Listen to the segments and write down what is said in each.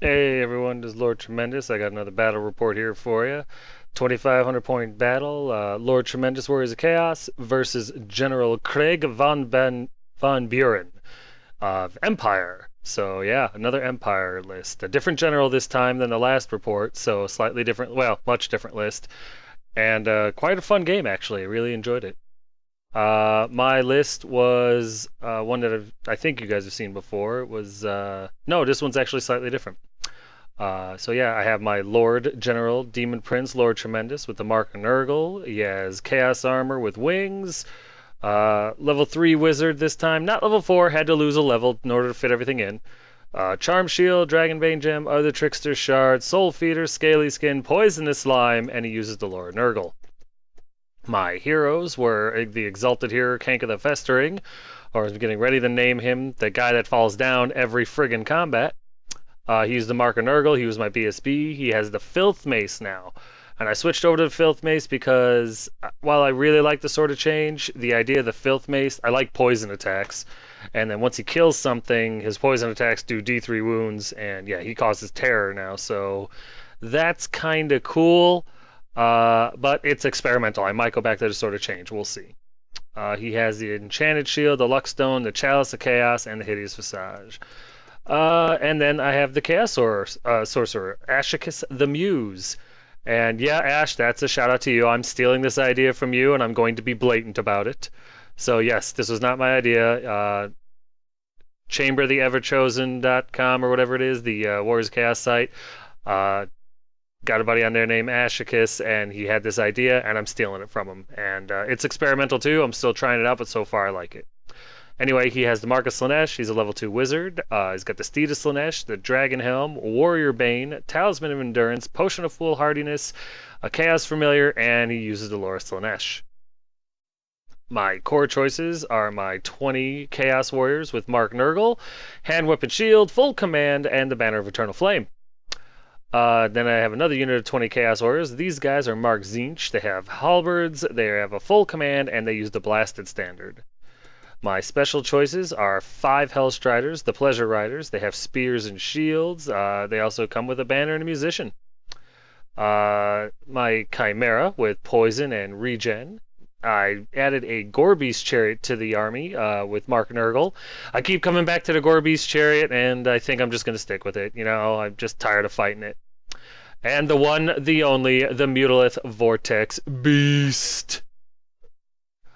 Hey everyone, this is Lord Tremendous. I got another battle report here for you. 2,500 point battle. Lord Tremendous Warriors of Chaos versus General Craig von Buren of Empire. So yeah, another Empire list. A different general this time than the last report, so slightly different, well, much different list. And quite a fun game actually. I really enjoyed it. My list was one that I think you guys have seen before. It was no, this one's actually slightly different. So yeah, I have my Lord General Demon Prince Lord Tremendous with the Mark of Nurgle. He has Chaos Armor with wings. Level 3 Wizard this time, not level 4. Had to lose a level in order to fit everything in. Charm Shield, Dragonbane Gem, Other Trickster Shard, Soul Feeder, Scaly Skin, Poisonous Slime, and he uses the Lord Nurgle. My heroes were the Exalted Hero Kanka the Festering, or as I'm getting ready to name him, the guy that falls down every friggin' combat. He used the Mark of Nurgle. He was my BSB. He has the Filth Mace now. And I switched over to the Filth Mace because while I really like the Sword of Change, the idea of the Filth Mace, I like poison attacks. And then once he kills something, his poison attacks do D3 wounds. And yeah, he causes terror now. So that's kind of cool. But it's experimental. I might go back to the Sword of Change. We'll see. He has the Enchanted Shield, the Luckstone, the Chalice of Chaos, and the Hideous Visage. And then I have the Chaos Sorcerer, Ashicus the Muse. And yeah, Ash, that's a shout out to you. I'm stealing this idea from you, and I'm going to be blatant about it. So yes, this was not my idea. ChamberTheEverChosen.com or whatever it is, the Warriors of Chaos site. Got a buddy on there named Ashicus, and he had this idea, and I'm stealing it from him. And it's experimental too. I'm still trying it out, but so far I like it. Anyway, he has the Mark of Slaanesh. He's a level 2 wizard. He's got the Steed of Slaanesh, the Dragon Helm, Warrior Bane, Talisman of Endurance, Potion of Foolhardiness, a Chaos Familiar, and he uses the Lore of Slaanesh. My core choices are my 20 Chaos Warriors with Mark Nurgle, Hand Weapon Shield, Full Command, and the Banner of Eternal Flame. Then I have another unit of 20 Chaos Warriors. These guys are Mark Zinch. They have halberds, they have a full command, and they use the Blasted Standard. My special choices are 5 Hellstriders, the Pleasure Riders. They have spears and shields. They also come with a banner and a musician. My Chimera with poison and regen. I added a Gorbeast Chariot to the army with Mark Nurgle. I keep coming back to the Gorbeast Chariot, and I think I'm just going to stick with it. You know, I'm just tired of fighting it. And the one, the only, the Mutalith Vortex Beast.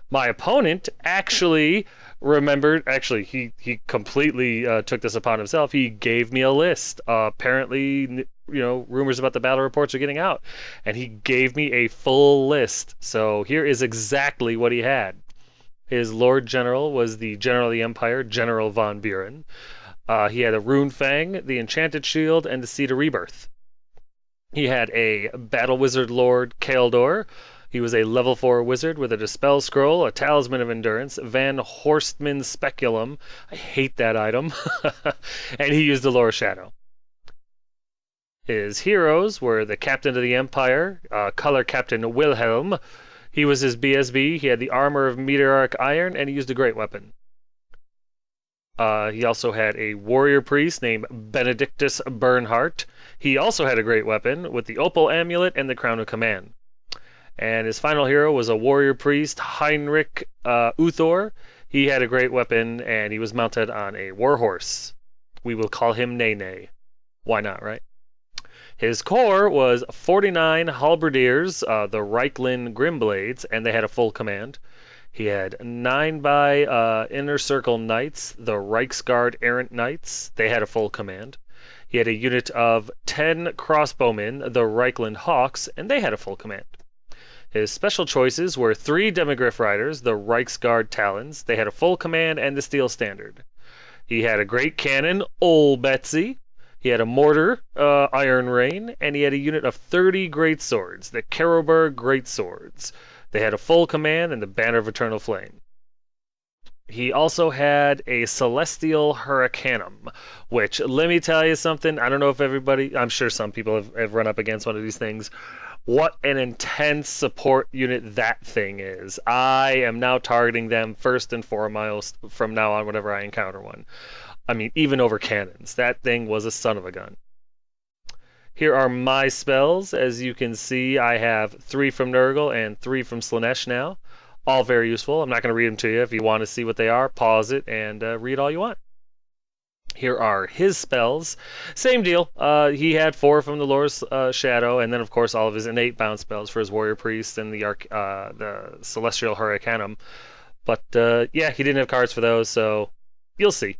My opponent actually he completely took this upon himself. He gave me a list. Apparently, rumors about the battle reports are getting out, and he gave me a full list. So here is exactly what he had. His Lord General was the General of the Empire, General von Buren. He had a Rune Fang, the Enchanted Shield, and the Seed of Rebirth. He had a Battle Wizard Lord, Kaeldor. He was a level 4 wizard with a Dispel Scroll, a Talisman of Endurance, Van Horstman Speculum. I hate that item. And he used the Lore Shadow. His heroes were the Captain of the Empire, Color Captain Wilhelm. He was his BSB. He had the Armor of Meteoric Iron, and he used a Great Weapon. He also had a Warrior Priest named Benedictus Bernhardt. He also had a Great Weapon with the Opal Amulet and the Crown of Command. And his final hero was a warrior priest, Heinrich Uthor. He had a great weapon, and he was mounted on a warhorse. We will call him Nene. Why not, right? His core was 49 halberdiers, the Reichlin Grimblades, and they had a full command. He had 9 by Inner Circle Knights, the Reichsguard Errant Knights. They had a full command. He had a unit of 10 crossbowmen, the Reichlin Hawks, and they had a full command. His special choices were 3 Demigryph Riders, the Reichsguard Talons. They had a full command and the Steel Standard. He had a great cannon, Ol Betsy. He had a mortar, Iron Rain, and he had a unit of 30 great swords, the Keroberg Great Swords. They had a full command and the Banner of Eternal Flame. He also had a Celestial Hurricanum, which, let me tell you something, I don't know if I'm sure some people have run up against one of these things. What an intense support unit that thing is. I am now targeting them first and foremost from now on whenever I encounter one. I mean, even over cannons. That thing was a son of a gun. Here are my spells. As you can see, I have 3 from Nurgle and 3 from Slaanesh now. All very useful. I'm not going to read them to you. If you want to see what they are, pause it and read all you want. Here are his spells. Same deal. He had 4 from the Lore's Shadow, and then of course all of his innate bound spells for his Warrior Priest and the Celestial Hurricanum. But yeah, he didn't have cards for those, so you'll see.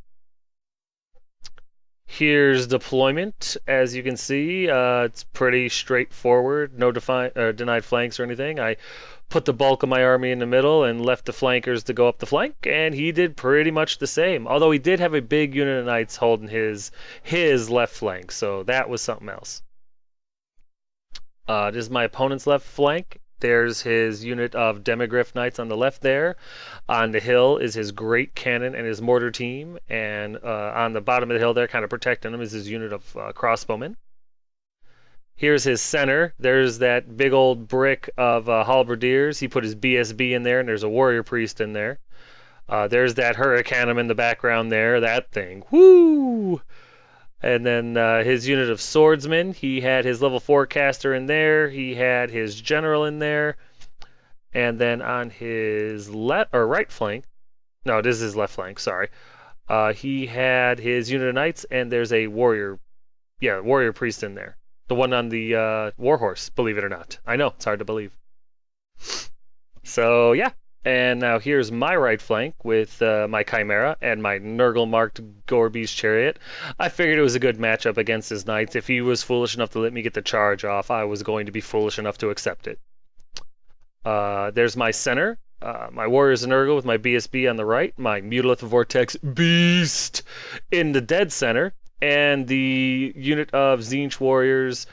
Here's deployment. As you can see, it's pretty straightforward. No denied flanks or anything. I put the bulk of my army in the middle and left the flankers to go up the flank, and he did pretty much the same. Although he did have a big unit of knights holding his left flank, so that was something else. This is my opponent's left flank. There's his unit of Demigryph Knights on the left there. On the hill is his Great Cannon and his Mortar Team. And on the bottom of the hill there, kind of protecting him, is his unit of Crossbowmen. Here's his center. There's that big old brick of Halberdiers. He put his BSB in there, and there's a Warrior Priest in there. There's that Hurricanum in the background there. That thing. Woo! And then his unit of swordsmen, he had his level 4 caster in there. He had his general in there. And then on his left or right flank, no, this is his left flank, sorry. He had his unit of knights, and there's a warrior priest in there. The one on the warhorse, believe it or not. I know, it's hard to believe. So, yeah. And now here's my right flank with my Chimera and my Nurgle-marked Gorby's Chariot. I figured it was a good matchup against his knights. If he was foolish enough to let me get the charge off, I was going to be foolish enough to accept it. There's my center. My Warriors of Nurgle with my BSB on the right. My Mutalith Vortex Beast in the dead center. And the unit of Tzeentch Warriors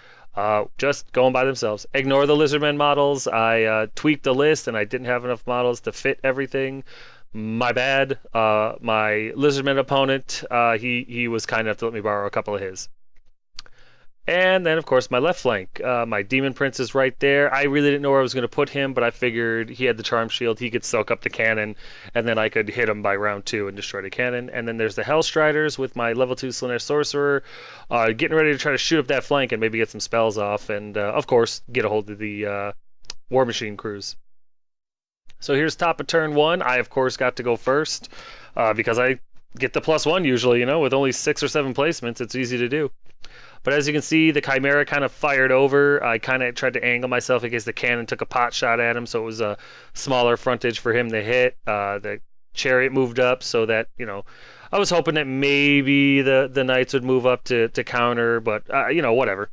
just going by themselves. Ignore the Lizardmen models. I tweaked the list and I didn't have enough models to fit everything. My bad. My Lizardmen opponent, he was kind enough to let me borrow a couple of his. And then, of course, my left flank. My Demon Prince is right there. I really didn't know where I was going to put him, but I figured he had the Charm Shield. He could soak up the cannon, and then I could hit him by round 2 and destroy the cannon. And then there's the Hellstriders with my level 2 Slaanesh Sorcerer, getting ready to try to shoot up that flank and maybe get some spells off. And, of course, get a hold of the War Machine crews. So here's top of turn 1. I, of course, got to go first because I get the +1 usually, you know, with only 6 or 7 placements. It's easy to do. But as you can see, the Chimera kind of fired over. I kind of tried to angle myself in case the cannon took a pot shot at him, so it was a smaller frontage for him to hit. The Chariot moved up so that, you know, I was hoping that maybe the Knights would move up to counter, but, you know, whatever.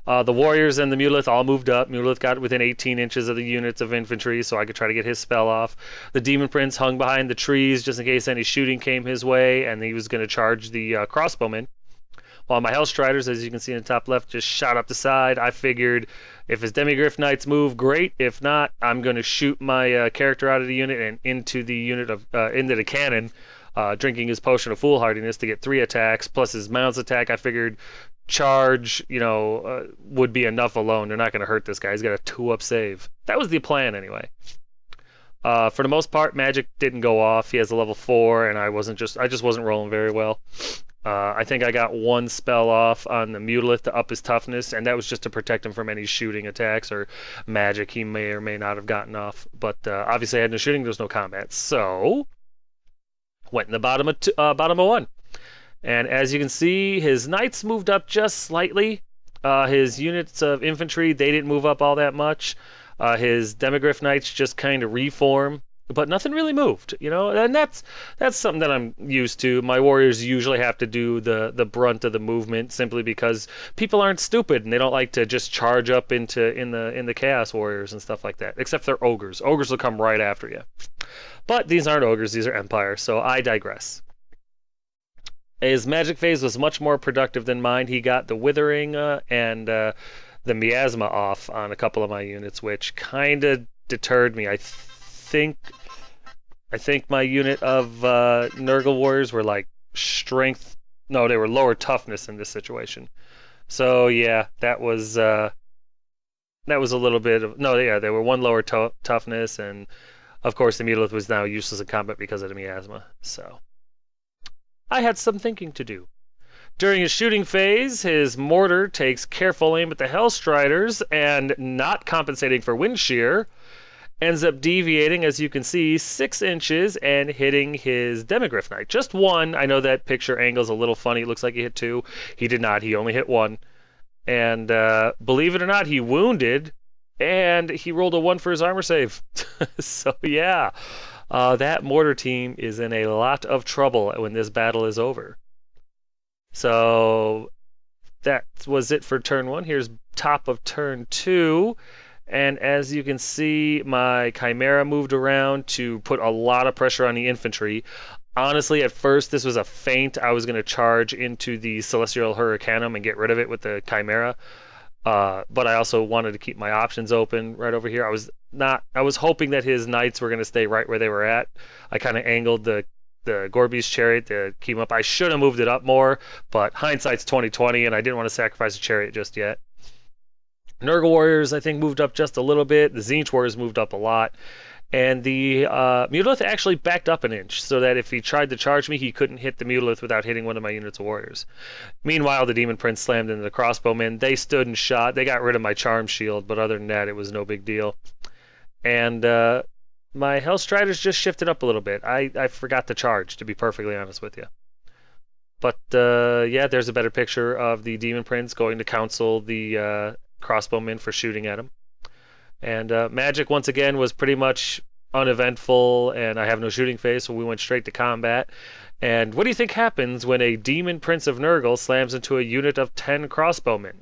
The Warriors and the Mutalith all moved up. Mutalith got within 18 inches of the units of infantry, so I could try to get his spell off. The Demon Prince hung behind the trees just in case any shooting came his way, and he was going to charge the crossbowmen. While my Hellstriders, as you can see in the top left, just shot up the side. I figured if his Demigryph Knights move, great. If not, I'm going to shoot my character out of the unit and into the unit of into the cannon, drinking his Potion of Foolhardiness to get 3 attacks plus his Mounts attack. I figured charge, you know, would be enough alone. They're not going to hurt this guy. He's got a 2-up save. That was the plan anyway. For the most part, magic didn't go off. He has a level 4, and I just wasn't rolling very well. I think I got 1 spell off on the Mutalith to up his toughness, and that was just to protect him from any shooting attacks or magic he may or may not have gotten off. But obviously I had no shooting, there's no combat. So, went in the bottom of 1. And as you can see, his Knights moved up just slightly. His units of infantry, they didn't move up all that much. His Demigryph Knights just kind of reform. But nothing really moved, you know, and that's something that I'm used to. My warriors usually have to do the brunt of the movement simply because people aren't stupid and they don't like to just charge up in the Chaos Warriors and stuff like that. Except they're ogres. Ogres will come right after you. But these aren't ogres; these are Empire. So I digress. His magic phase was much more productive than mine. He got the Withering and the Miasma off on a couple of my units, which kind of deterred me. I think my unit of Nurgle Warriors were like strength. No, they were lower toughness in this situation. So yeah, that was a little bit of they were 1 lower toughness, and of course the Mutalith was now useless in combat because of the Miasma. So I had some thinking to do. During his shooting phase, his mortar takes careful aim at the Hellstriders and, not compensating for wind shear, ends up deviating, as you can see, 6 inches and hitting his Demigryph Knight. Just one. I know that picture angle's a little funny. It looks like he hit 2. He did not. He only hit 1. And believe it or not, he wounded, and he rolled a 1 for his armor save. So yeah, that mortar team is in a lot of trouble when this battle is over. So that was it for turn 1. Here's top of turn 2. And as you can see, my Chimera moved around to put a lot of pressure on the infantry. Honestly, at first, this was a feint. I was going to charge into the Celestial Hurricanum and get rid of it with the Chimera. But I also wanted to keep my options open right over here. I was hoping that his knights were going to stay right where they were at. I kind of angled the Gorby's chariot to keep him up. I should have moved it up more, but hindsight's 20/20, and I didn't want to sacrifice a chariot just yet. Nurgle Warriors, I think, moved up just a little bit. The Tzeentch Warriors moved up a lot. And the Mutolith actually backed up an inch, so that if he tried to charge me, he couldn't hit the Mutolith without hitting one of my units of warriors. Meanwhile, the Demon Prince slammed into the crossbowmen. They stood and shot. They got rid of my charm shield, but other than that, it was no big deal. And my Hellstriders just shifted up a little bit. I forgot to charge, to be perfectly honest with you. But yeah, there's a better picture of the Demon Prince going to counsel the crossbowmen for shooting at him. And magic, once again, was pretty much uneventful, and I have no shooting phase, so we went straight to combat. And what do you think happens when a Demon Prince of Nurgle slams into a unit of 10 crossbowmen?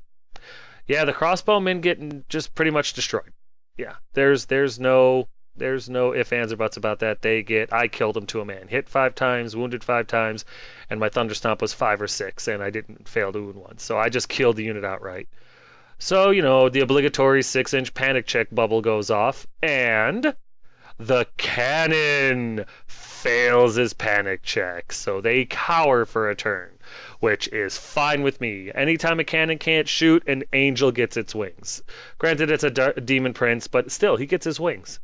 Yeah, the crossbowmen get just pretty much destroyed. Yeah, there's no ifs, ands, or buts about that. I killed them to a man. Hit 5 times, wounded 5 times, and my Thunderstomp was 5 or 6, and I didn't fail to wound once. So I just killed the unit outright. So, the obligatory 6-inch panic check bubble goes off, and the cannon fails his panic check. So they cower for a turn, which is fine with me. Anytime a cannon can't shoot, an angel gets its wings. Granted, it's a Demon Prince, but still, he gets his wings.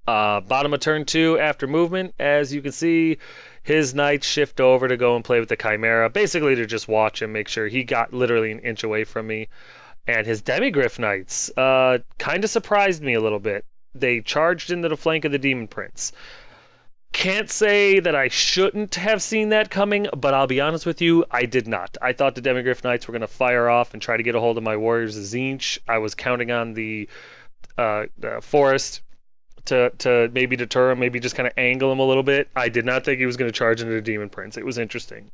Bottom of turn 2, after movement, as you can see, his knights shift over to go and play with the Chimera, basically to just watch him, make sure he got literally an inch away from me. And his Demigryph Knights kind of surprised me a little bit. They charged into the flank of the Demon Prince. Can't say that I shouldn't have seen that coming, but I'll be honest with you, I did not. I thought the Demigryph Knights were going to fire off and try to get a hold of my warriors of Tzeentch. I was counting on the forest to maybe deter him, maybe just kind of angle him a little bit. I did not think he was going to charge into the Demon Prince. It was interesting.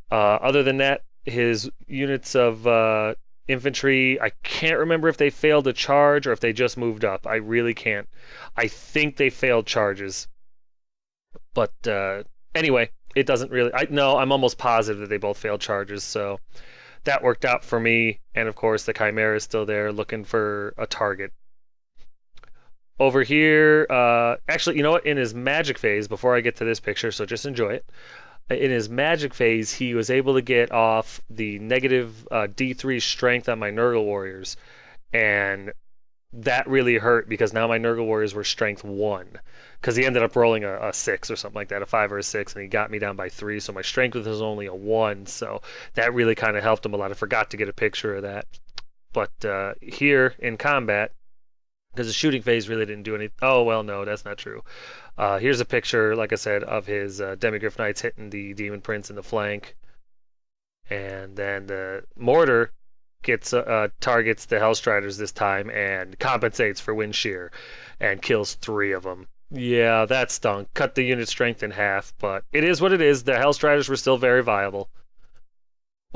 Other than that, his units of infantry, I can't remember if they failed to charge or if they just moved up. I really can't. I think they failed charges. But anyway, it doesn't really... No, I'm almost positive that they both failed charges, so that worked out for me. And of course, the Chimera is still there looking for a target. Over here, actually, you know what? In his magic phase, before I get to this picture, so just enjoy it. In his magic phase, he was able to get off the negative D3 strength on my Nurgle Warriors. And that really hurt because now my Nurgle Warriors were strength 1. Because he ended up rolling a 6 or something like that, a 5 or a 6, and he got me down by 3. So my strength was only a 1. So that really kind of helped him a lot. I forgot to get a picture of that. But here in combat, because the shooting phase really didn't do anything. Oh, well, no, that's not true. Here's a picture, like I said, of his Demigryph Knights hitting the Demon Prince in the flank. And then the mortar gets targets the Hellstriders this time and compensates for wind shear and kills 3 of them. Yeah, that stunk. Cut the unit strength in half, but it is what it is. The Hellstriders were still very viable.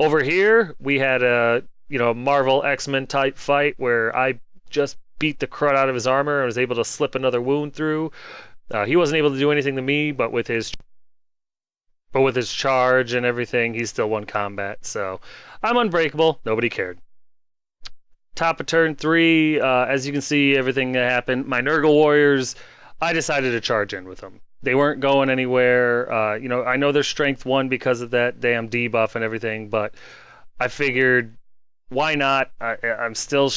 Over here, we had a Marvel X-Men type fight where I just beat the crud out of his armor and was able to slip another wound through. He wasn't able to do anything to me, but with his charge and everything, he still won combat. So I'm unbreakable. Nobody cared. Top of turn 3, as you can see, everything that happened. My Nurgle Warriors, I decided to charge in with them. They weren't going anywhere. I know they're strength 1 because of that damn debuff and everything, but I figured, why not? I'm still...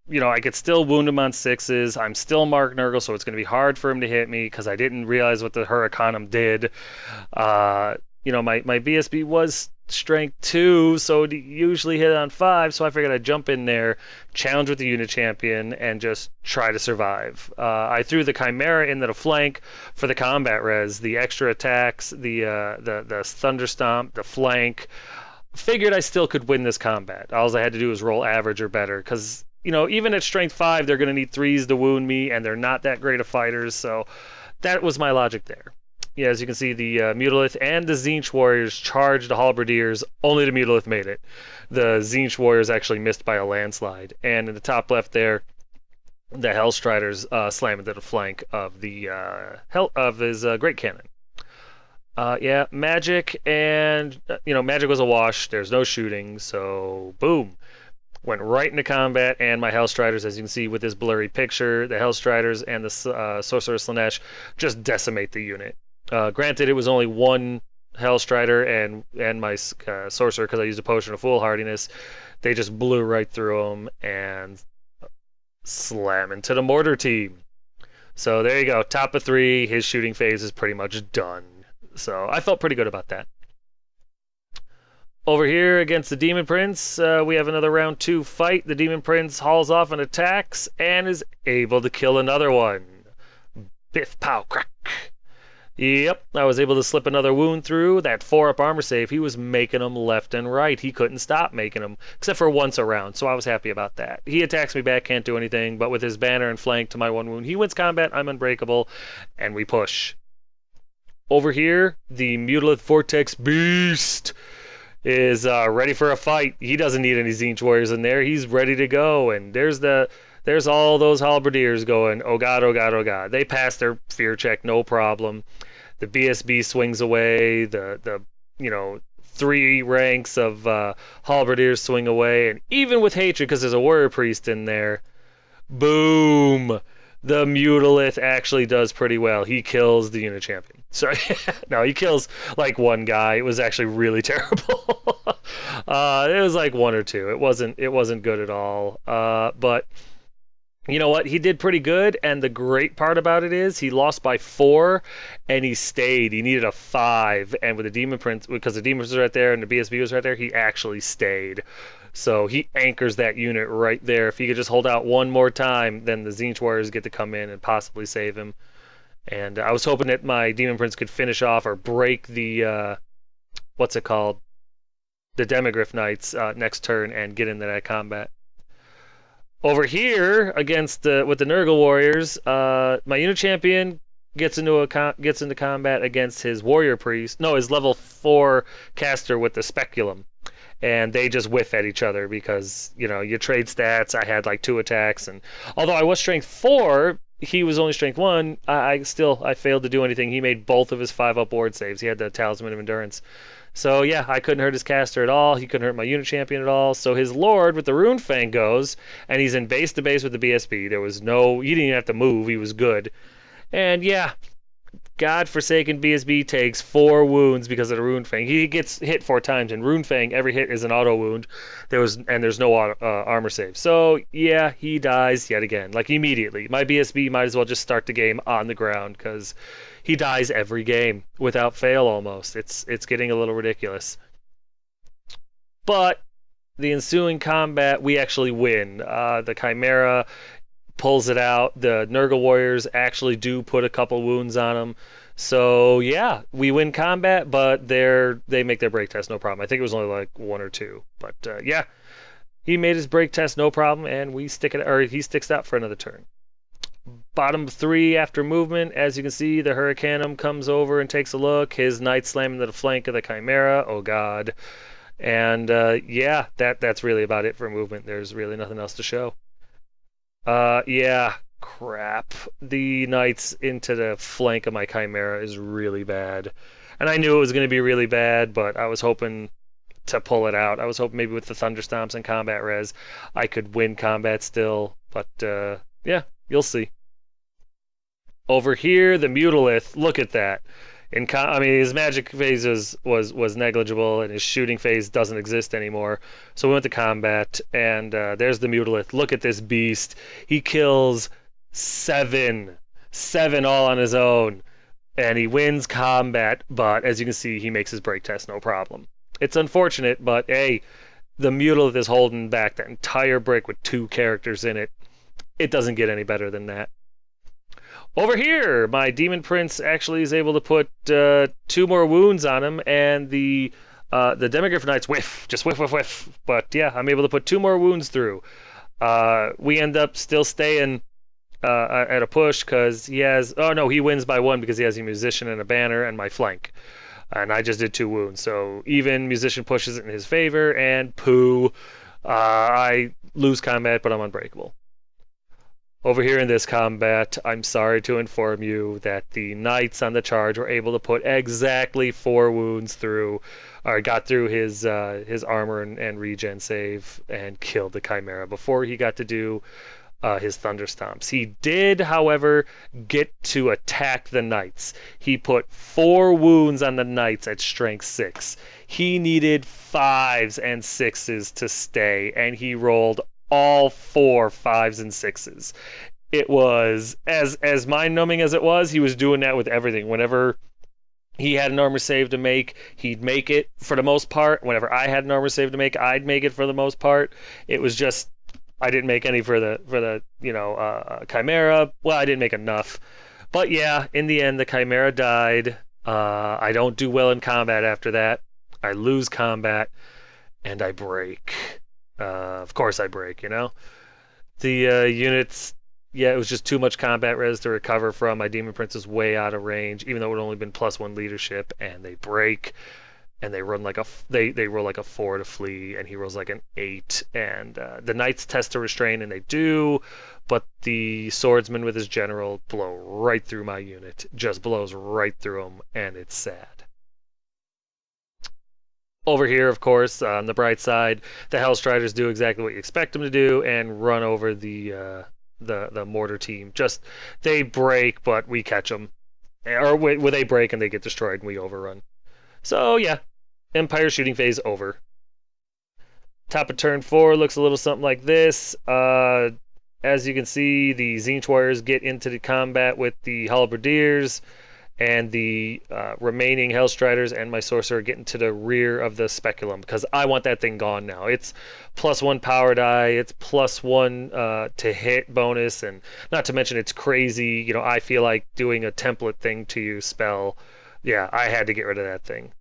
I could still wound him on 6s. I'm still Mark Nurgle, so it's going to be hard for him to hit me because I didn't realize what the Hurricanum did. my BSB was strength 2, so it usually hit on 5, so I figured I'd jump in there, challenge with the unit champion, and just try to survive. I threw the Chimera into the flank for the combat res, the extra attacks, the Thunder Stomp, the flank. Figured I still could win this combat. All I had to do was roll average or better, because even at strength 5, they're going to need 3s to wound me, and they're not that great of fighters, so that was my logic there. Yeah, as you can see, the Mutalith and the Tzeentch Warriors charged the Halberdiers. Only the Mutalith made it. The Tzeentch Warriors actually missed by a landslide. And in the top left there, the Hellstriders slam into the flank of the his Great Cannon. Yeah, magic, and magic was a wash. There's no shooting, so boom. Went right into combat, and my Hellstriders, as you can see with this blurry picture, the Hellstriders and the Sorcerer Slanesh just decimate the unit. Granted, it was only one Hellstrider and my Sorcerer, because I used a Potion of Foolhardiness. They just blew right through them and slam into the Mortar team. So there you go, top of 3. His shooting phase is pretty much done. So I felt pretty good about that. Over here against the Demon Prince, we have another round 2 fight. The Demon Prince hauls off and attacks and is able to kill another one. Biff, pow, crack. Yep, I was able to slip another wound through. That 4-up armor save, he was making them left and right. He couldn't stop making them, except for once a round, so I was happy about that. He attacks me back, can't do anything, but with his banner and flank to my 1 wound, he wins combat, I'm unbreakable, and we push. Over here, the Mutalith Vortex Beast is ready for a fight. He doesn't need any Tzeentch Warriors in there. He's ready to go, and there's all those Halberdiers going, oh god, oh god, oh god. They pass their fear check, no problem. The BSB swings away. The 3 ranks of Halberdiers swing away, and even with hatred, because there's a Warrior Priest in there, boom! The Mutalith actually does pretty well. He kills the unit champion. Sorry, no, he kills like 1 guy. It was actually really terrible. It was like 1 or 2. It wasn't good at all. But you know what? He did pretty good, and the great part about it is he lost by 4, and he stayed. He needed a 5, and with the Demon Prince, because the Demon Prince was right there and the BSB was right there, he actually stayed. So he anchors that unit right there. If he could just hold out 1 more time, then the Tzeentch Warriors get to come in and possibly save him. And I was hoping that my Demon Prince could finish off or break the, what's it called? The Demigryph Knights next turn and get into that combat. Over here, against with the Nurgle Warriors, my unit champion gets into combat against his Warrior Priest. No, his level 4 caster with the Speculum. And they just whiff at each other because, you trade stats. I had like 2 attacks, and although I was strength 4, he was only strength 1. I failed to do anything. He made both of his 5-up ward saves. He had the Talisman of Endurance. So yeah, I couldn't hurt his caster at all. He couldn't hurt my unit champion at all. So his Lord with the Rune Fang goes, and he's in base to base with the BSB. He didn't even have to move. He was good. And yeah, God-forsaken BSB takes 4 wounds because of the Rune Fang. He gets hit 4 times, and Rune Fang, every hit is an auto wound. There's no armor save. So yeah, he dies yet again, like immediately. My BSB might as well just start the game on the ground because he dies every game without fail almost. It's getting a little ridiculous. But the ensuing combat, we actually win. The Chimera pulls it out. The Nurgle Warriors actually do put a couple wounds on him. So yeah, we win combat, but they make their break test no problem. I think it was only like 1 or 2. But yeah, he made his break test no problem, and he sticks out for another turn. Bottom 3 after movement, as you can see, the Hurricanum comes over and takes a look. His Knight slam into the flank of the Chimera. Oh god. And yeah, that's really about it for movement. There's really nothing else to show. Yeah, crap. The Knights into the flank of my Chimera is really bad. And I knew it was going to be really bad, but I was hoping to pull it out. I was hoping maybe with the Thunderstomps and combat res, I could win combat still. But yeah, you'll see. Over here, the Mutalith, look at that. His magic phase was negligible, and his shooting phase doesn't exist anymore. So we went to combat, and there's the Mutalith. Look at this beast. He kills 7 all on his own. and he wins combat, but as you can see, he makes his break test no problem. It's unfortunate, but hey, the Mutilith is holding back that entire brick with 2 characters in it. It doesn't get any better than that. Over here, my Demon Prince actually is able to put 2 more wounds on him, and the Demigryph Knights just whiff. But yeah, I'm able to put 2 more wounds through. We end up still staying at a push because he has. Oh no, he wins by 1 because he has a Musician and a Banner and my flank, and I just did 2 wounds. So even Musician pushes it in his favor, and poo, I lose combat, but I'm unbreakable. Over here in this combat, I'm sorry to inform you that the Knights on the charge were able to put exactly 4 wounds through, or got through his armor and regen save and killed the Chimera before he got to do his Thunder Stomps. He did, however, get to attack the Knights. He put 4 wounds on the Knights at strength 6. He needed 5s and 6s to stay, and he rolled all 4 5s and 6s. It was as mind-numbing as it was. He was doing that with everything. Whenever he had an armor save to make, he'd make it for the most part. Whenever I had an armor save to make, I'd make it for the most part. It was just I didn't make any for the Chimera. Well, I didn't make enough, but yeah, in the end, the Chimera died. I don't do well in combat after that. I lose combat, and I break. Of course I break, The units, yeah, it was just too much combat res to recover from. My Demon Prince is way out of range, even though it would only been +1 leadership, and they break, and they run like they roll like a 4 to flee, and he rolls like an 8, and the Knights test to restrain, and they do, but the Swordsman with his general blow right through my unit, just blows right through him, and it's sad. Over here, of course, on the bright side, the Hellstriders do exactly what you expect them to do and run over the mortar team. Just they break, but we catch them, or they break and they get destroyed and we overrun. So yeah, Empire shooting phase over. Top of turn 4 looks a little something like this. As you can see, the Tzeentch Warriors get into the combat with the Halberdiers, and the remaining Hellstriders and my Sorcerer getting to the rear of the Speculum, because I want that thing gone now. It's +1 power die, it's +1 to hit bonus, and not to mention it's crazy. I feel like doing a template thing to you spell. Yeah, I had to get rid of that thing.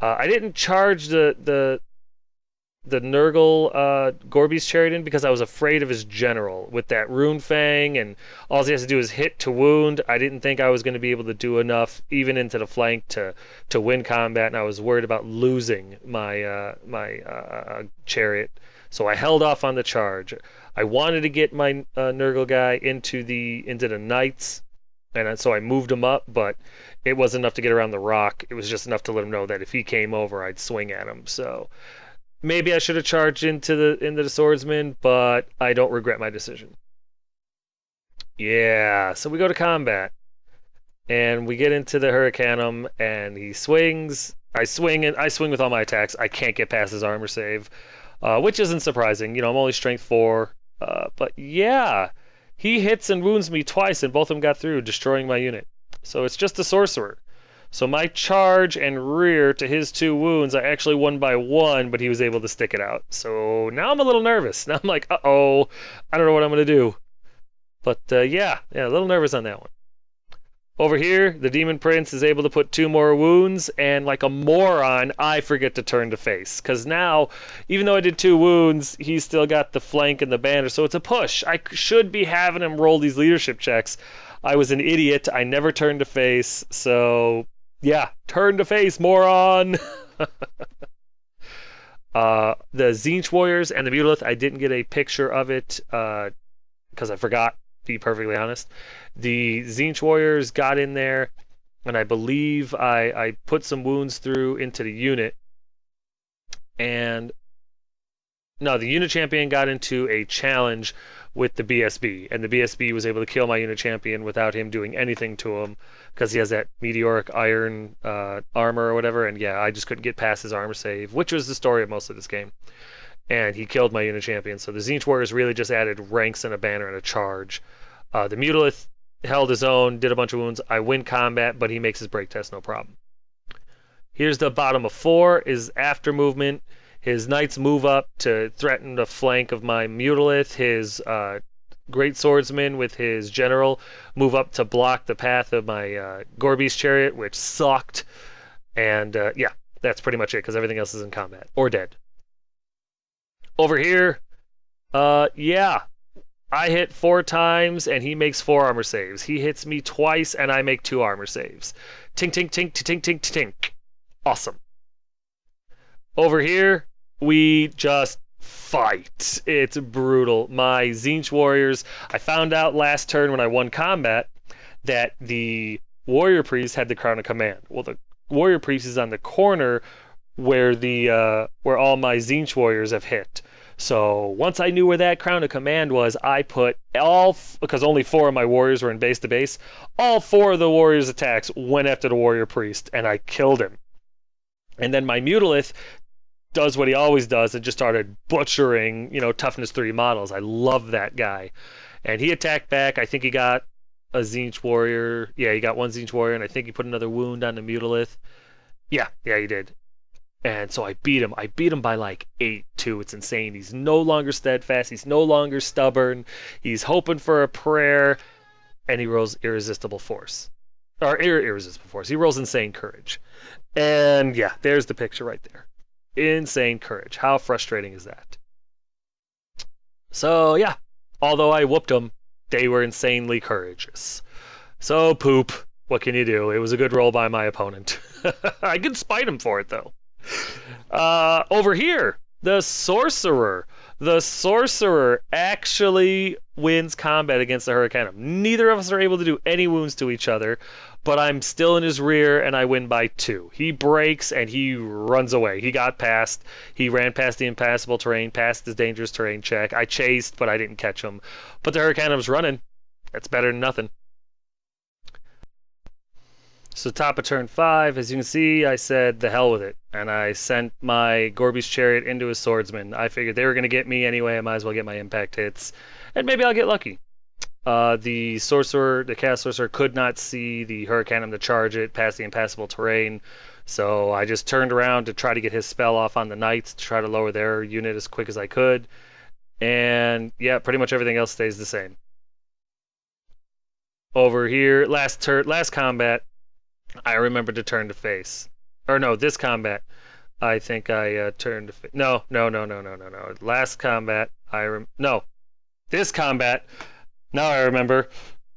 I didn't charge the Nurgle Gorby's Chariot because I was afraid of his general with that Rune Fang, and all he has to do is hit to wound. I didn't think I was going to be able to do enough even into the flank to win combat, and I was worried about losing my chariot, so I held off on the charge. I wanted to get my Nurgle guy into the Knights, and so I moved him up, but it wasn't enough to get around the rock. It was just enough to let him know that if he came over, I'd swing at him. So maybe I should have charged into the Swordsman, but I don't regret my decision. Yeah, so we go to combat, and we get into the Hurricanum, and he swings. I swing with all my attacks. I can't get past his armor save, which isn't surprising. I'm only strength 4, but yeah, he hits and wounds me twice, and both of them got through, destroying my unit. So it's just a Sorcerer. So my charge and rear to his 2 wounds, I actually won by 1, but he was able to stick it out. So now I'm a little nervous. Now I'm like, uh-oh, I don't know what I'm going to do. But yeah, a little nervous on that one. Over here, the Demon Prince is able to put 2 more wounds, and like a moron, I forget to turn to face. Because now, even though I did 2 wounds, he's still got the flank and the banner, so it's a push. I should be having him roll these leadership checks. I was an idiot. I never turned to face, so yeah, turn to face, moron! The Tzeentch Warriors and the Mutilith, I didn't get a picture of it because I forgot, to be perfectly honest. The Tzeentch Warriors got in there, and I believe I put some wounds through into the unit. And no, the unit champion got into a challenge with the BSB, and the BSB was able to kill my unit champion without him doing anything to him because he has that meteoric iron armor or whatever, and yeah, I just couldn't get past his armor save, which was the story of most of this game. And he killed my unit champion, so the Tzeentch Warriors really just added ranks and a banner and a charge. The Mutilith held his own, did a bunch of wounds. I win combat, but he makes his break test no problem. Here's the bottom of 4 is after movement. His knights move up to threaten the flank of my Mutalith. His great swordsman with his general move up to block the path of my Gorby's chariot, which sucked. And yeah, that's pretty much it, because everything else is in combat or dead. Over here, yeah, I hit 4 times and he makes 4 armor saves. He hits me twice and I make 2 armor saves. Tink, tink, tink, tink, tink, tink. Awesome. Over here, we just fight. It's brutal. My Tzeentch warriors, I found out last turn when I won combat that the warrior priest had the crown of command. Well, the warrior priest is on the corner where where all my Tzeentch warriors have hit. So once I knew where that crown of command was, I put because only 4 of my warriors were in base to base, all 4 of the warriors' attacks went after the warrior priest, and I killed him. And then my Mutalith does what he always does and just started butchering, toughness 3 models. I love that guy. And he attacked back. I think he got a Tzeentch warrior. Yeah, he got 1 Tzeentch warrior, and I think he put another wound on the Mutalith. Yeah, he did. And so I beat him. I beat him by like 8-2. It's insane. He's no longer steadfast. He's no longer stubborn. He's hoping for a prayer, and he rolls irresistible force. Or irresistible force. He rolls insane courage. And yeah, there's the picture right there. Insane courage. How frustrating is that? So yeah, although I whooped them, they were insanely courageous. So poop. What can you do? It was a good roll by my opponent. I could spite him for it though. Over here, the sorcerer. The sorcerer actually wins combat against the Hurricanum. Neither of us are able to do any wounds to each other, but I'm still in his rear and I win by 2. He breaks and he runs away. He got past. He ran past the impassable terrain, past his dangerous terrain check. I chased, but I didn't catch him. But the Hurricanum's running. That's better than nothing. So top of turn 5, as you can see, I said the hell with it, and I sent my Gorby's chariot into his swordsman. I figured they were going to get me anyway. I might as well get my impact hits, and maybe I'll get lucky. The sorcerer, the chaos sorcerer, could not see the Hurricanum to charge it past the impassable terrain, so I just turned around to try to get his spell off on the knights to try to lower their unit as quick as I could, and yeah, pretty much everything else stays the same. Over here, last combat, I remember to turn to face. Or no, this combat, I think I turned to face. No. Last combat, no. This combat, now I remember,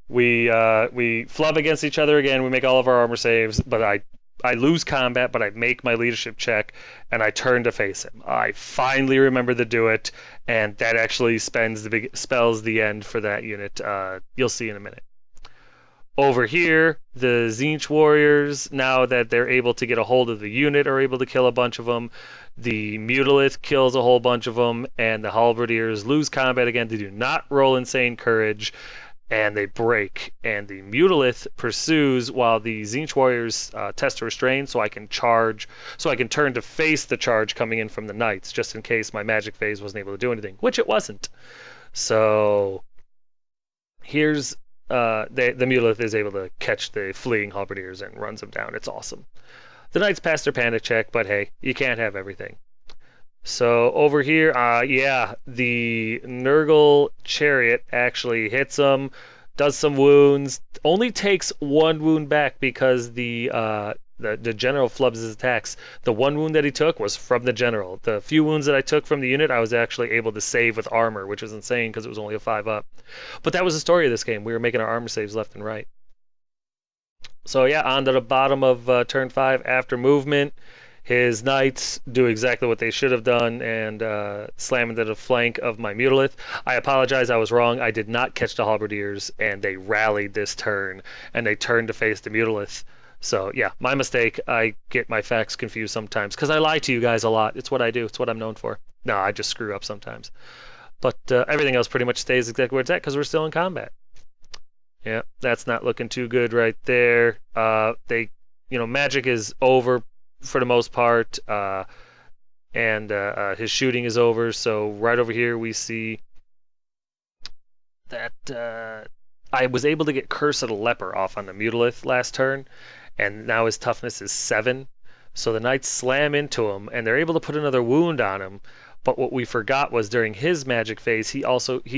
we flub against each other again. We make all of our armor saves, but I lose combat, but I make my leadership check, and I turn to face him. I finally remember to do it, and that actually spells the end for that unit. You'll see in a minute. Over here, the Tzeentch warriors, now that they're able to get a hold of the unit, are able to kill a bunch of them. The Mutalith kills a whole bunch of them, and the halberdiers lose combat again. They do not roll insane courage, and they break. And the Mutalith pursues while the Tzeentch warriors test to restrain, so I can charge, so I can turn to face the charge coming in from the knights, just in case my magic phase wasn't able to do anything, which it wasn't. So here's the Mutalith is able to catch the fleeing halberdiers and runs them down. It's awesome. The knights pass their panic check, but hey, you can't have everything. So over here, yeah, the Nurgle chariot actually hits them, does some wounds, only takes 1 wound back because the general flubs his attacks. The 1 wound that he took was from the general. The few wounds that I took from the unit, I was actually able to save with armor, which was insane because it was only a 5-up. But that was the story of this game. We were making our armor saves left and right. So yeah, on to the bottom of turn 5 after movement. His knights do exactly what they should have done and slam into the flank of my Mutalith. I apologize, I was wrong. I did not catch the halberdiers, and they rallied this turn, and they turned to face the Mutalith. So yeah, my mistake. I get my facts confused sometimes because I lie to you guys a lot. It's what I do. It's what I'm known for. No, I just screw up sometimes. But everything else pretty much stays exactly where it's at because we're still in combat. Yeah, that's not looking too good right there. Magic is over for the most part, and his shooting is over. So right over here we see that I was able to get Curse of the Leper off on the Mutalith last turn, and now his toughness is 7. So the knights slam into him, and they're able to put another wound on him. But what we forgot was during his magic phase, he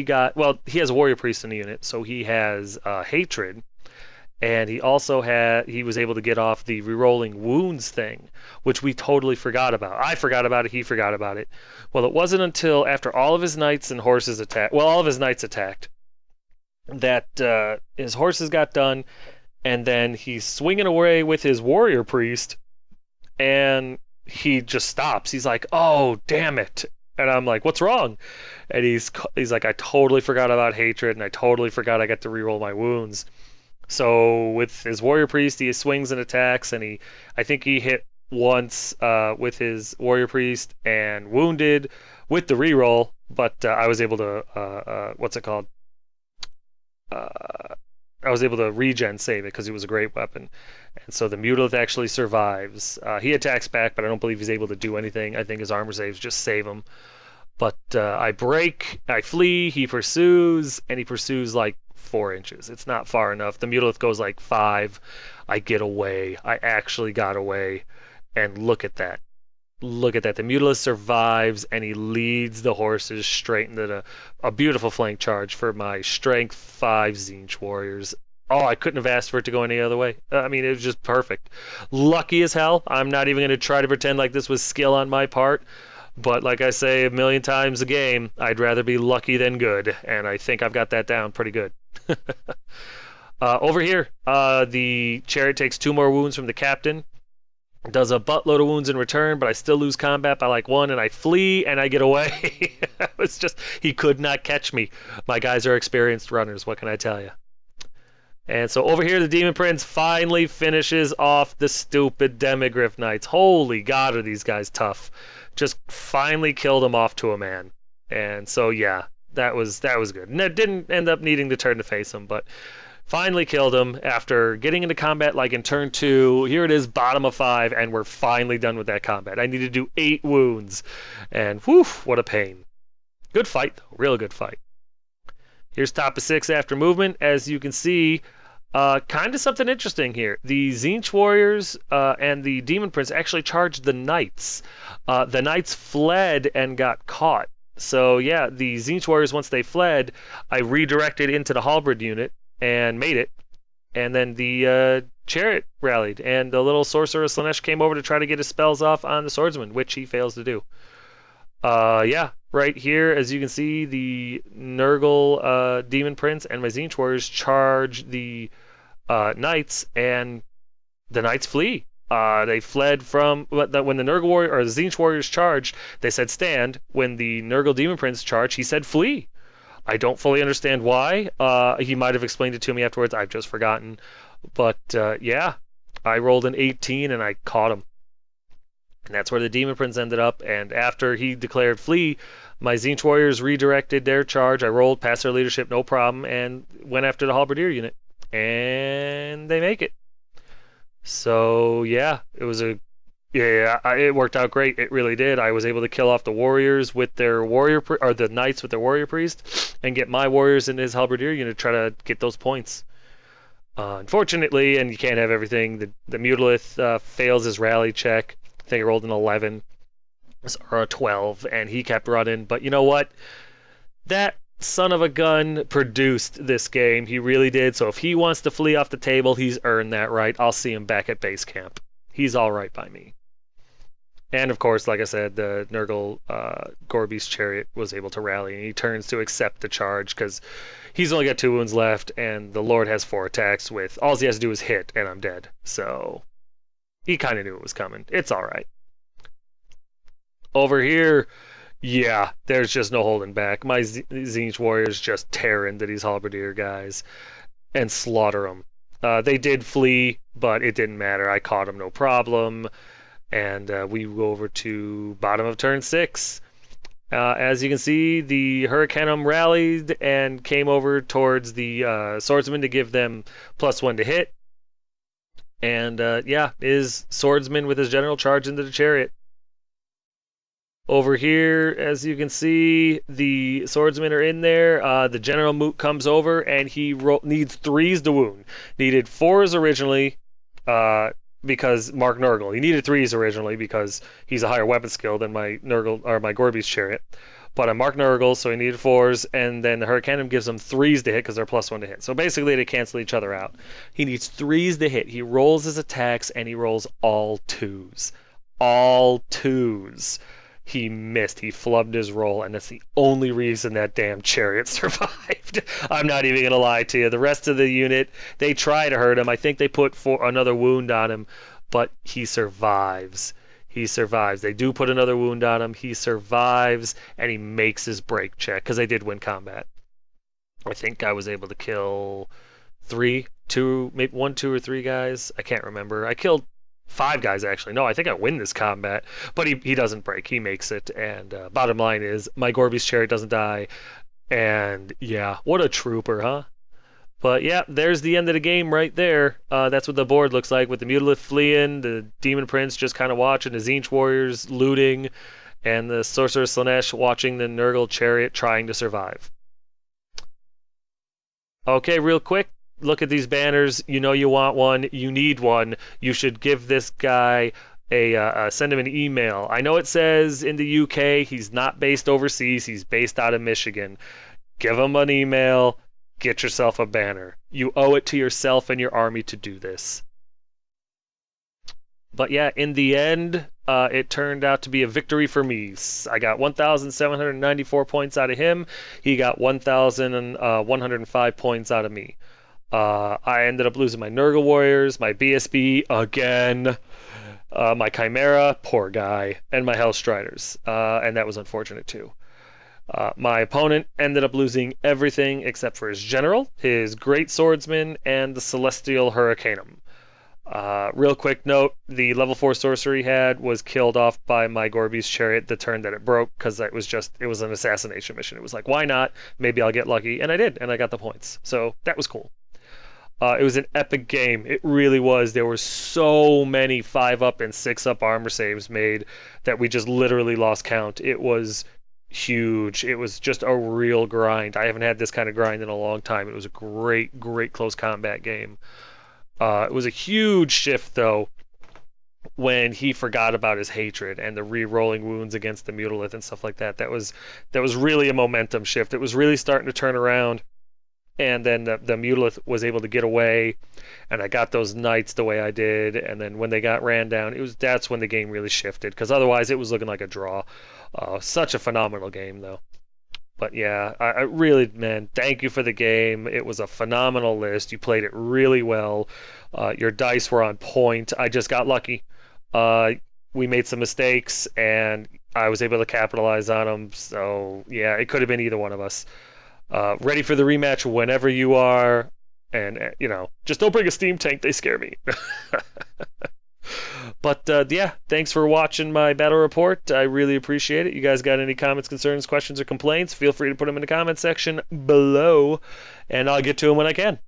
got, well, he has a warrior priest in the unit, so he has hatred, and he was able to get off the rerolling wounds thing, which we totally forgot about. I forgot about it, he forgot about it. Well, it wasn't until after all of his knights and horses attacked, well, all of his knights attacked, that his horses got done, and then he's swinging away with his warrior priest, and he just stops. He's like, "Oh, damn it!" And I'm like, "What's wrong?" And he's like, "I totally forgot about hatred, and I totally forgot I got to reroll my wounds." So with his warrior priest, he swings and attacks, and I think he hit once with his warrior priest and wounded with the reroll, but I was able to what's it called? I was able to regen save it because he was a great weapon. And so the Mutalith actually survives. He attacks back, but I don't believe he's able to do anything. I think his armor saves just save him. But I break, I flee, he pursues, and he pursues like 4 inches. It's not far enough. The Mutalith goes like 5. I get away. I actually got away. And look at that. Look at that. The Mutalist survives, and he leads the horses straight into a beautiful flank charge for my Strength 5 Tzeentch Warriors. Oh, I couldn't have asked for it to go any other way. I mean, it was just perfect. Lucky as hell. I'm not even going to try to pretend like this was skill on my part. But like I say a million times a game, I'd rather be lucky than good. And I think I've got that down pretty good. Over here, the chariot takes 2 more wounds from the captain. Does a buttload of wounds in return, but I still lose combat by like 1, and I flee, and I get away. It's just, he could not catch me. My guys are experienced runners, what can I tell you? And so over here, the Demon Prince finally finishes off the stupid Demigryph Knights. Holy God, are these guys tough. Just finally killed them off to a man. And so, yeah, that was good. And it didn't end up needing to turn to face him, but finally killed him after getting into combat like in turn 2. Here it is, bottom of 5, and we're finally done with that combat. I need to do 8 wounds, and whew, what a pain. Good fight, though. Real good fight. Here's top of 6 after movement. As you can see, kind of something interesting here. The Tzeentch Warriors and the Demon Prince actually charged the Knights. The Knights fled and got caught. So yeah, the Tzeentch Warriors, once they fled, I redirected into the Halberd unit and made it, and then the chariot rallied, and the little sorcerer Slaanesh came over to try to get his spells off on the swordsman, which he fails to do. Yeah, right here, as you can see, the Nurgle Demon Prince and my Tzeentch Warriors charge the Knights, and the Knights flee. They fled from when the Nurgle Warrior or the Tzeentch Warriors charged. They said stand. When the Nurgle Demon Prince charged, he said flee. I don't fully understand why. He might have explained it to me afterwards. I've just forgotten. But yeah, I rolled an 18 and I caught him. And that's where the Demon Prince ended up. And after he declared flee, my Tzeentch Warriors redirected their charge. I rolled past their leadership, no problem, and went after the Halberdier unit. And they make it. So yeah, it was it worked out great. It really did. I was able to kill off the warriors with their the knights with their warrior priest, and get my warriors in his halberdier unit to try to get those points. Unfortunately, and you can't have everything, the Mutalith fails his rally check. I think he rolled an 11 or a 12, and he kept running. But you know what? That son of a gun produced this game. He really did. So if he wants to flee off the table, he's earned that right. I'll see him back at base camp. He's all right by me. And of course, like I said, the Nurgle Gorby's chariot was able to rally, and he turns to accept the charge because he's only got 2 wounds left, and the Lord has 4 attacks with all he has to do is hit, and I'm dead. So he kind of knew it was coming. It's all right. Over here, yeah, there's just no holding back. My Tzeentch Warriors just tear into these halberdier guys and slaughter them. They did flee, but it didn't matter. I caught them no problem. And we go over to bottom of turn 6. As you can see, the Hurricanum rallied and came over towards the swordsman to give them +1 to hit. And yeah, his swordsman with his general charge into the chariot. Over here, as you can see, the swordsmen are in there. The general moot comes over, and he needs threes to wound. Needed fours originally, uh, because Mark Nurgle. He needed threes originally because he's a higher weapon skill than my Nurgle or my Gorby's chariot. But I'm Mark Nurgle, so he needed fours, and then the Hurricanum gives him threes to hit because they're +1 to hit. So basically, they cancel each other out. He needs threes to hit. He rolls his attacks, and he rolls all twos. All twos. He missed. He flubbed his roll, and that's the only reason that damn chariot survived. I'm not even gonna lie to you. The rest of the unit, they try to hurt him. I think they put another wound on him, but he survives. He survives. They do put another wound on him. He survives, and he makes his break check because they did win combat. I think I was able to kill maybe one, two, or three guys. I can't remember. I killed 5 guys actually. No, I think I win this combat, but he doesn't break. He makes it, and bottom line is my Gorby's chariot doesn't die, and yeah, what a trooper, huh? But yeah, there's the end of the game right there. That's what the board looks like with the Mutalith fleeing, the Demon Prince just kind of watching, the Tzeentch Warriors looting, and the Sorcerer Slaanesh watching the Nurgle chariot trying to survive. Okay, real quick, look at these banners. You know you want one. You need one. You should give this guy send him an email. I know it says in the UK he's not based overseas. He's based out of Michigan. Give him an email. Get yourself a banner. You owe it to yourself and your army to do this. But yeah, in the end, it turned out to be a victory for me. I got 1,794 points out of him. He got 1,105 points out of me. I ended up losing my Nurgle Warriors, my BSB again, my Chimera, poor guy, and my Hellstriders. And that was unfortunate too. My opponent ended up losing everything except for his general, his great swordsman, and the Celestial Hurricanum. Real quick note, the level 4 sorcery he had was killed off by my Gorby's chariot the turn that it broke because it was an assassination mission. It was like, why not? Maybe I'll get lucky. And I did, and I got the points. So that was cool. It was an epic game. It really was. There were so many 5-up and 6-up armor saves made that we just literally lost count. It was huge. It was just a real grind. I haven't had this kind of grind in a long time. It was a great, great close combat game. It was a huge shift, though, when he forgot about his hatred and the re-rolling wounds against the Mutalith and stuff like that. That was really a momentum shift. It was really starting to turn around, and then the Mutalith was able to get away, and I got those knights the way I did, and then when they got ran down, that's when the game really shifted, because otherwise it was looking like a draw. Such a phenomenal game, though. But yeah, I really, man, thank you for the game. It was a phenomenal list. You played it really well. Your dice were on point. I just got lucky. We made some mistakes, and I was able to capitalize on them. So yeah, it could have been either one of us. Ready for the rematch whenever you are. And, just don't bring a steam tank. They scare me. But yeah, thanks for watching my battle report. I really appreciate it. You guys got any comments, concerns, questions, or complaints? Feel free to put them in the comment section below, and I'll get to them when I can.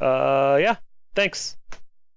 Yeah, thanks.